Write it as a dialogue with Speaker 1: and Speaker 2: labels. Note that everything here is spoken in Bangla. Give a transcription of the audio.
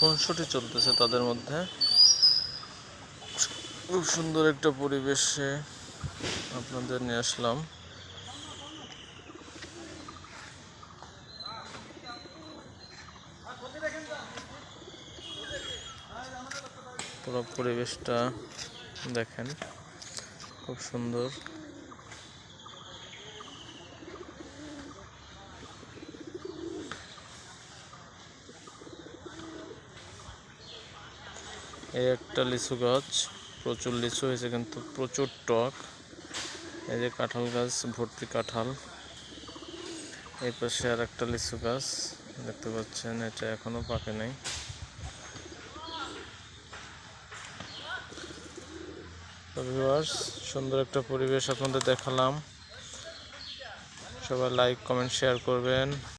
Speaker 1: খুনসুটি চলতেছে তাদের মধ্যে। খুব সুন্দর একটা পরিবেশে আপনাদের নিয়ে আসলাম। পুরো পরিবেশটা দেখেন, খুব সুন্দর। এই একটা লিচু গাছ, প্রচুর লিচু হয়েছে কিন্তু প্রচুর টক। এই যে কাঁঠাল গাছ, ভর্তি কাঁঠাল। এই পাশে আর একটা লিচু গাছ দেখতে পাচ্ছেন, এটা এখনো পাকে নাই। ভিউয়ার্স, সুন্দর একটা পরিবেশ আপনাদের দেখালাম। সবাই লাইক, কমেন্ট, শেয়ার করবেন।